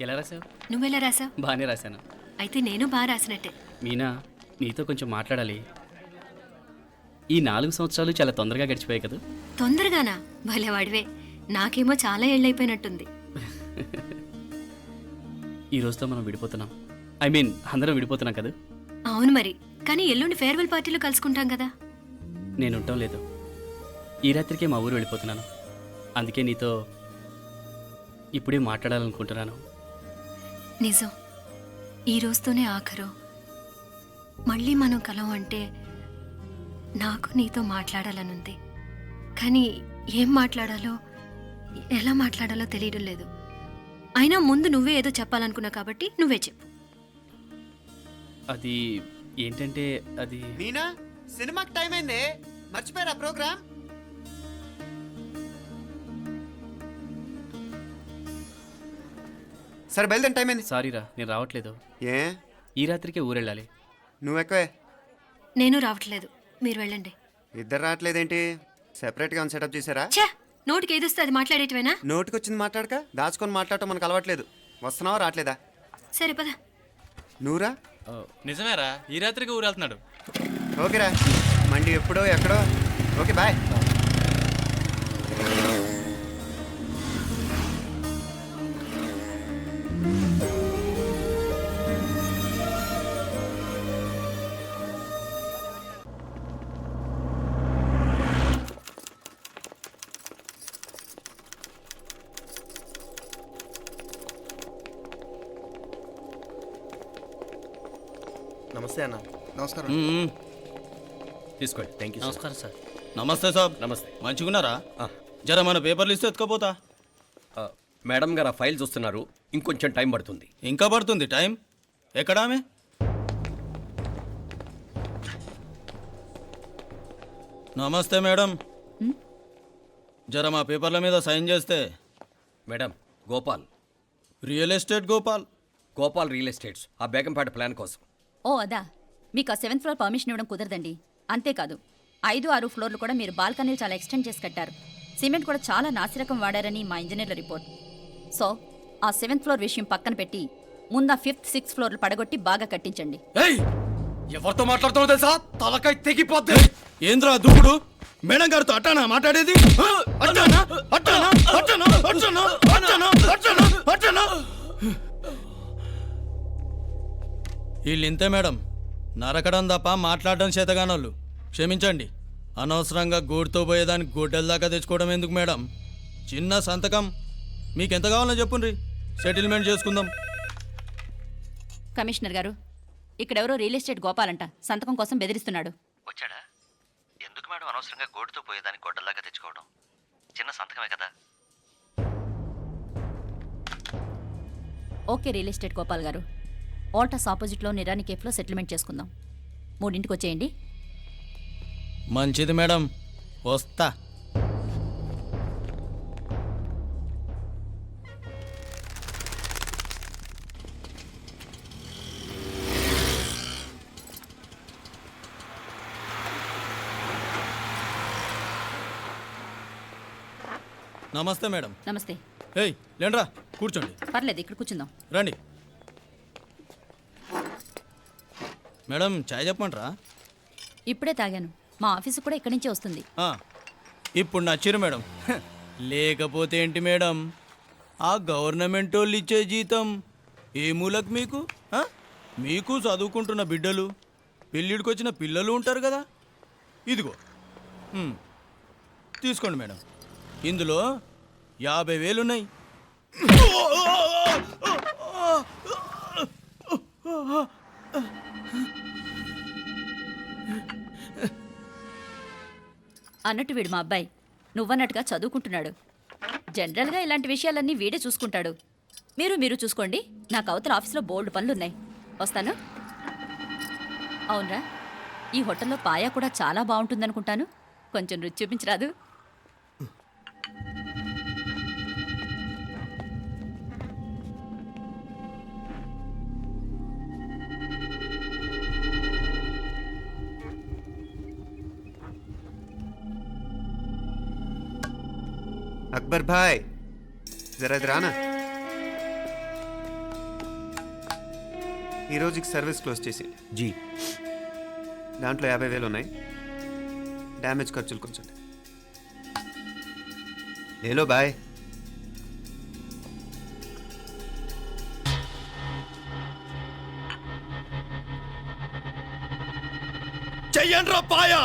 ఎలా రాసావు? నువ్వెలా రాసావు? బాగానే రాశాను. అయితే నేను బాగా రాసినట్టే. మీనా, నీతో కొంచెం మాట్లాడాలి. ఈ 4 సంవత్సరాలు చాలా తొందరగా గడిచిపోయాయి కదా. తొందరగానా? భలేవాడివే. నాకేమో చాలా ఏళ్ళైపోయినట్టుంది. ఈ రోజుతో మనం విడిపోతున్నాం. ఐ మీన్ అందరం విడిపోతున్నాం కదా. అవును మరి. కానీ ఎల్లుండి ఫేర్వెల్ పార్టీలో కలుసుకుంటాం కదా. నేను ఉండటం లేదు. ఈ రాత్రికే మా ఊరు వెళ్ళిపోతున్నాను. అందుకే నీతో ఇప్పుడే మాట్లాడాలనుకుంటున్నాను. నిజం. ఈ రోజుతోనే ఆఖరు. మళ్ళీ మనం కలం అంటే నాకు నీతో మాట్లాడాలనుంది. కానీ ఏం మాట్లాడాలో ఎలా మాట్లాడాలో తెలియడం లేదు. అయినా ముందు నువ్వే ఏదో చెప్పాలనుకున్నా కాబట్టి నువ్వే చెప్పు. అది ఏంటంటే అది మీనా, సినిమాకి టైం అయింది, మర్చిపోయారా ప్రోగ్రామ్? సరే బయలుదేరి, టైం అయింది. సారీరా, నేను రావట్లేదు. ఏ? ఈ రాత్రికే ఊరెళ్ళాలి. నువ్వు ఎక్కువే. నేను రావట్లేదు, మీరు వెళ్ళండి. ఇద్దరు రావట్లేదేంటి? సెపరేట్గా సెటప్ చేశారా? ఛే, నోటికి ఏదొస్తే అది మాట్లాడేటివేనా? నోటికొచ్చింది మాట్లాడక దాచుకొని మాట్లాడటం మనకు అలవాట్లేదు. వస్తున్నావా రావట్లేదా? సరే పద. నువ్వురా. నిజమేరా, ఈ రాత్రికి ఊరు వెళ్తున్నాడు. ఓకేరా, మండి ఎప్పుడో ఎక్కడో. Okay bye. నమస్తే అన్న. నమస్కారం. తీసుకోండి. Thank you. నమస్కారం సార్. నమస్తే సాబ్. నమస్తే. మంచిగున్నారా? జర మన పేపర్లు ఇస్తే ఎత్తుకపోతా. మేడం గారు ఆ ఫైల్ చూస్తున్నారు, ఇంకొంచెం టైం పడుతుంది. ఇంకా పడుతుంది టైం. ఎక్కడా ఆమె? నమస్తే మేడం. జర మా పేపర్ల మీద సైన్ చేస్తే. Madam, Gopal. Real estate Gopal. Gopal real estates, ఆ బేగంపేట ప్లాన్ కోసం. ఓ అదా. మీకు ఆ 7th ఫ్లోర్ పర్మిషన్ ఇవ్వడం కుదరదండి. అంతేకాదు 5, 6 ఫ్లోర్లు కూడా మీరు బాల్కనీలు చాలా ఎక్స్టెండ్ చేసి కట్టారు. సిమెంట్ కూడా చాలా నాసిరకం వాడారని మా ఇంజనీర్ల రిపోర్ట్. సో ఆ 7th ఫ్లోర్ విషయం పక్కన పెట్టి ముందు ఆ 5th, 6th ఫ్లోర్లు పడగొట్టి బాగా కట్టించండి. ఎవరితో మాట్లాడుతున్నావు తెలుసా? తలకాయ తెగిపోద్ది. ఏంద్రా దూకుడు? మేడం గారితో అట్టానా మాట్లాడేది? అట్టానా? అట్టానా? అట్టానా? అట్టానా? అట్టానా? అట్టానా? అట్టానా? వీళ్ళింతే మేడం, నరకడం తప్ప మాట్లాడడం చేతగానోళ్ళు. క్షమించండి. అనవసరంగా గోడుతో పోయేదానికి గొడ్డల దాకా తెచ్చుకోవడం ఎందుకు మేడం? చిన్న సంతకం మీకెంత కావాలో చెప్పుండ్రి, సెటిల్మెంట్ చేసుకుందాం. కమిషనర్ గారు, ఇక్కడెవరో రియల్ ఎస్టేట్ గోపాలంట సంతకం కోసం బెదిరిస్తున్నాడు. వచ్చాడా? ఎందుకు మేడం అనవసరంగా గోడుతో పోయేదానికి గొడ్డల్లాగా తెచ్చుకోవడం? చిన్న సంతకమే కదా. ఓకే రియల్ ఎస్టేట్ గోపాల్ గారు, ఆల్టాస్ ఆపోజిట్లో నిరాని కేఫ్లో సెటిల్మెంట్ చేసుకుందాం. 3ంటికి వచ్చేయండి. మంచిది మేడం, వస్తా. నమస్తే మేడం. నమస్తే. ఏయ్ లేండ్రా, కూర్చోండి. పర్లేదు, ఇక్కడ కూర్చుందాం. రండి మేడం, చాయ్ చెప్పమంటారా? ఇప్పుడే తాగాను. మా ఆఫీసు కూడా ఇక్కడి నుంచే వస్తుంది. ఇప్పుడు నచ్చిరు మేడం. లేకపోతే ఏంటి మేడం, ఆ గవర్నమెంట్ వాళ్ళు ఇచ్చే జీతం ఏ మూలకు మీకు? మీకు చదువుకుంటున్న బిడ్డలు, పెళ్ళిడికి వచ్చిన పిల్లలు ఉంటారు కదా. ఇదిగో తీసుకోండి మేడం, ఇందులో 50,000 ఉన్నాయి. అన్నట్టు వీడు మా అబ్బాయి నువ్వన్నట్టుగా చదువుకుంటున్నాడు. జనరల్గా ఇలాంటి విషయాలన్నీ వీడే చూసుకుంటాడు. మీరు చూసుకోండి. నాకు అవతల ఆఫీస్లో బోల్డ్ పనులున్నాయి. వస్తాను. అవునరా, ఈ హోటల్లో పాయా కూడా చాలా బాగుంటుందనుకుంటాను. కొంచెం రుచి చూపించరాదు? అక్బర్ భాయ్, జరా ఇది రానా. ఈ రోజుకి సర్వీస్ క్లోజ్ చేసేయండి. జీ దాంట్లో 50,000 ఉన్నాయి. డ్యామేజ్ ఖర్చులు కొంచెం. లేలో బాయ్. చెయ్యండ్రా పాయా.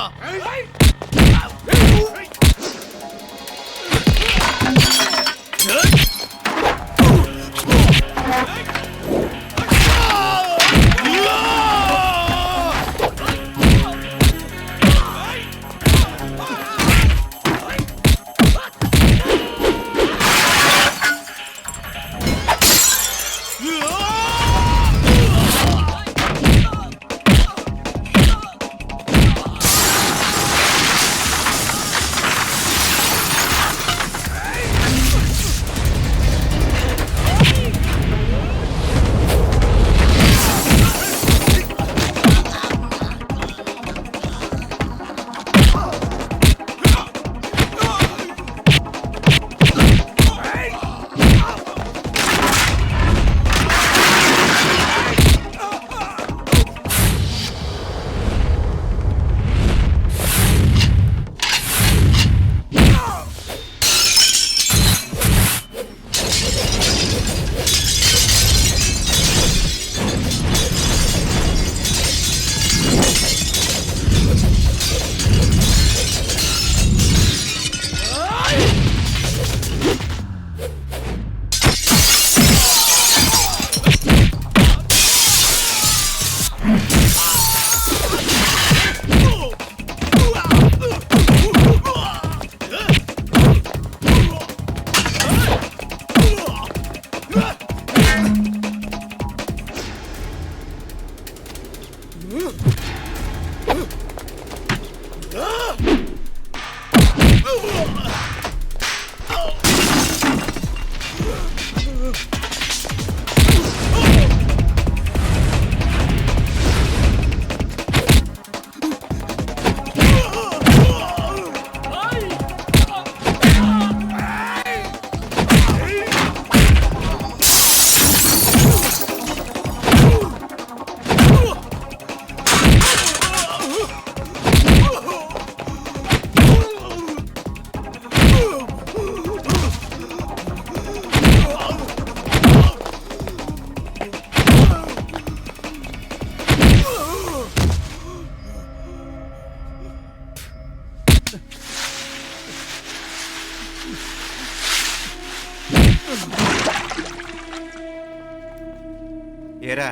ఏరా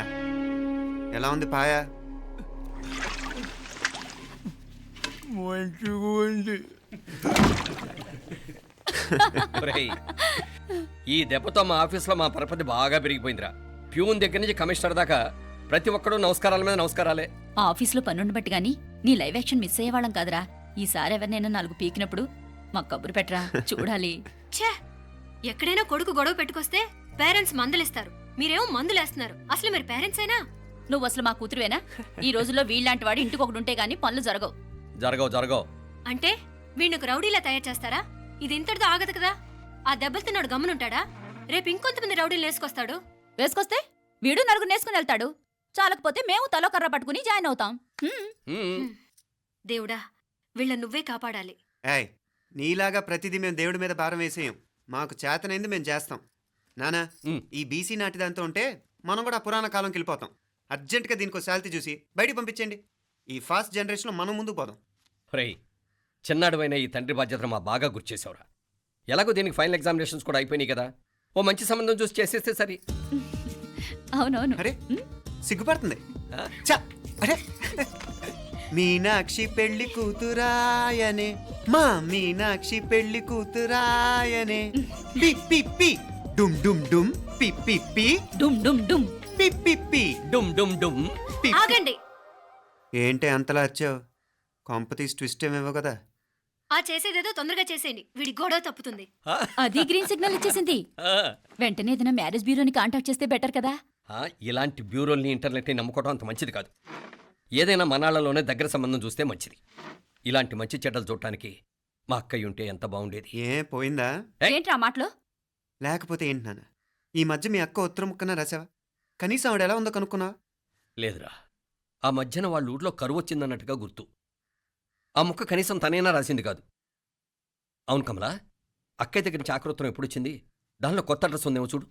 ఎలా ఉంది పాయా? మంచిగా ఉంది. ఒరేయ్, ఈ దెబ్బతో మా ఆఫీస్లో మా పరపతి బాగా పెరిగిపోయిందిరా. ప్యూన్ దగ్గర నుంచి కమిషనర్ దాకా ప్రతి ఒక్కడు నమస్కారాల మీద నమస్కారాలే. ఆ ఆఫీస్లో పనుండి బట్టి గాని నీ లైవ్ యాక్షన్ మిస్ అయ్యేవాళ్ళం కాదురా. ఈసారి ఎవరినైనా 4 పీకినప్పుడు మాకు కబురు పెట్టరా, చూడాలి. ఛే, ఎక్కడైనా కొడుకు గొడవ పెట్టుకొస్తే పేరెంట్స్ మందలిస్తారు, మీరేమో మందులేస్తున్నారు. అసలు మీరు పేరెంట్స్ అయినా? నువ్వు అసలు మా కూతురువేనా? ఈ రోజుల్లో వీళ్ళలాంటి వాడు ఇంటికి ఒకటి ఉంటే గానీ పనులు జరగవు. జరగవు. అంటే వీణ్ణకు రౌడీలా తయారు చేస్తారా? ఇది ఇంతటితో ఆగదు కదా. ఆ దెబ్బలతో నాడు గమ్మునుంటాడా? రేపు ఇంకొంతమంది రౌడీలు వేసుకొస్తాడు. వేసుకొస్తే వీడు 4 నేసుకుని వెళ్తాడు. చాలకపోతే మేము తలో కర్ర పట్టుకుని జాయిన్ అవుతాం. దేవుడా, వీళ్ళ నువ్వే కాపాడాలి. ఏయ్, నీలాగా ప్రతిదీ మేము దేవుడి మీద భారం వేసేయం. మాకు చేతనైంది మేము చేస్తాం. నానా, ఈ బీసీ నాటి దాంతో ఉంటే మనం కూడా పురాణ కాలంకి వెళ్ళిపోతాం. అర్జెంటుగా దీనికి శాలిటీ చూసి బయటికి పంపించండి. ఈ ఫాస్ట్ జనరేషన్లో మనం ముందుకు పోదాం. ఒరేయ్, చిన్నాడువైన ఈ తండ్రి బాధ్యతను మా బాగా గుర్చేసావురా. ఎలాగో దీనికి ఫైనల్ ఎగ్జామినేషన్స్ కూడా అయిపోయినాయి కదా, ఓ మంచి సంబంధం చూసి చేసేస్తే సరి. అవునవును. అరే సిగ్గుపడుతుంది. ఛ, అరే మీనాక్షి పెళ్లి కూతురాయనే, మా మీనాక్షి పెళ్లి కూతురాయనే. పి పి పి డుమ్ డుమ్ డుమ్ పి పి పి డుమ్ డుమ్ డుమ్ పి పి పి డుమ్ డుమ్ డుమ్. పి. ఆగండి. ఏంటి అంతలా వచ్చావు? కాంపతీస్ ట్విస్ట్ ఏమేవో కదా. ఆ చేసేదేదో తొందరగా చేసేయండి, వీడి గొడవ తప్పుతుంది. అది గ్రీన్ సిగ్నల్ ఇచ్చేసింది. వెంటనే ఏదైనా మ్యారేజ్ బ్యూరోని కాంటాక్ట్ చేస్తే బెటర్ కదా. ఇలాంటి బ్యూరోల్ని ఇంటర్నెట్ని నమ్ముకోవడం అంత మంచిది కాదు. ఏదైనా మనాళ్ళలోనే దగ్గర సంబంధం చూస్తే మంచిది. ఇలాంటి మంచి చెడ్డలు చూడటానికి మా అక్కయ్య ఉంటే ఎంత బాగుండేది. ఏ పోయిందా? ఏంట్రా మాటలు? లేకపోతే ఏంటి నాన్న, ఈ మధ్య మీ అక్క ఉత్తరం ముక్కన రాసావా? కనీసం ఆవిడ ఎలా ఉందో కనుక్కున్నావా? లేదురా, ఆ మధ్యన వాళ్ళ ఊర్లో కరువు వచ్చిందన్నట్టుగా గుర్తు. ఆ ముక్క కనీసం తనైనా రాసింది కాదు. అవును కమలా, అక్కయ్య దగ్గర నుంచి ఆకృతం ఎప్పుడొచ్చింది? దానిలో కొత్త అడ్రస్ ఉందేమో చూడు.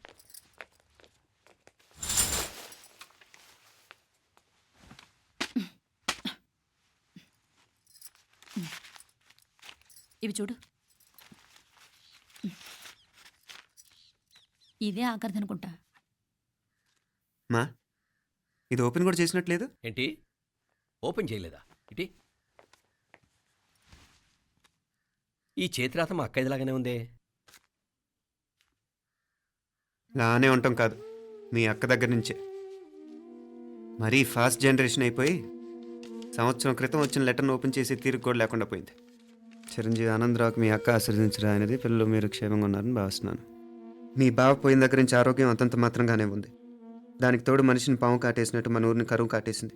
ఇవి చూడు. ఇదే ఆఖరిదనుకుంటా. మా ఇది ఓపెన్ కూడా చేసినట్లేదు. ఏంటి, ఓపెన్ చేయలేదా? ఇటీ ఈ చేతిరాత మా అక్కయ్యలాగానే ఉందే. లానే ఉంటాం కాదు, మీ అక్క దగ్గర నుంచే. మరీ ఫాస్ట్ జనరేషన్ అయిపోయి సంవత్సరం క్రితం వచ్చిన లెటర్ను ఓపెన్ చేసి తీరుకు కూడా లేకుండా పోయింది. చిరంజీవి ఆనందరావుకి మీ అక్క ఆశీర్వదించరా అనేది, పిల్లలు మీరు క్షేమంగా ఉన్నారని భావిస్తున్నాను. మీ బావ పోయిన దగ్గర నుంచి ఆరోగ్యం అంతంత మాత్రంగానే ఉంది. దానికి తోడు మనిషిని పాము కాటేసినట్టు మన ఊరిని కరువు కాటేసింది.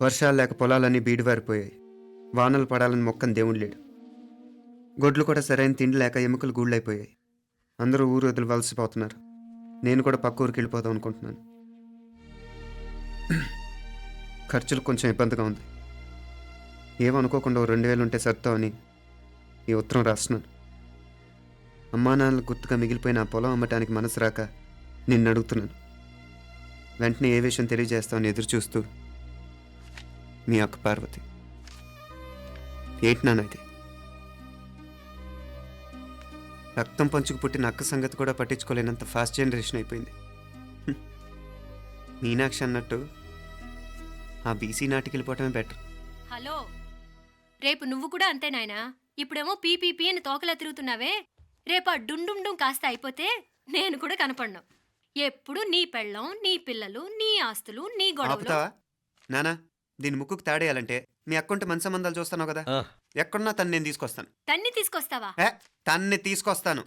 వర్షాలు లేక పొలాలన్నీ బీడివారిపోయాయి. వానలు పడాలని మొక్కని దేవుడు లేడు. గొడ్లు కూడా సరైన తిండి లేక ఎముకలు గూళ్ళైపోయాయి. అందరూ ఊరు వదిలివలసిపోతున్నారు. నేను కూడా పక్క ఊరికి వెళ్ళిపోదాం అనుకుంటున్నాను. ఖర్చులు కొంచెం ఇబ్బందిగా ఉంది. ఏమనుకోకుండా 2000 ఉంటే సర్తామని ఈ ఉత్తరం రాస్తున్నాను. అమ్మా నాన్నలు గుర్తుగా మిగిలిపోయిన ఆ పొలం అమ్మటానికి మనసు రాక నిన్ను అడుగుతున్నాను. వెంటనే ఏ విషయం తెలియజేస్తామని ఎదురు చూస్తూ మీ అక్క పార్వతి. ఏంటి నాన్న ఇది? రక్తం పంచుకు పుట్టిన అక్క సంగతి కూడా పట్టించుకోలేనంత ఫాస్ట్ జనరేషన్ అయిపోయింది. మీనాక్షి అన్నట్టు ఆ బీసీ నాటికి వెళ్ళిపోవటమే బెటర్. హలో, రేపు నువ్వు కూడా అంతే నాయనా. ఇప్పుడేమో పీపీపీ అని తోకలా తిరుగుతున్నావే. రేపు ఆ డుండుండుం కాస్త అయిపోతే నేను కూడా కనపడ్ను. ఎప్పుడు నీ పెళ్ళం, నీ పిల్లలు, నీ ఆస్తులు, నీ గొడవలు. ఆపుతావా నానా? దీని ముక్కుకు తాడేయాలంటే మీ అక్కంటే మంచి సంబంధాలు చూస్తాను కదా. ఆ, ఎక్కడున్నా తను నేను తీసుకొస్తాను. తన్ని తీసుకొస్తావా? తన్ని తీసుకొస్తాను.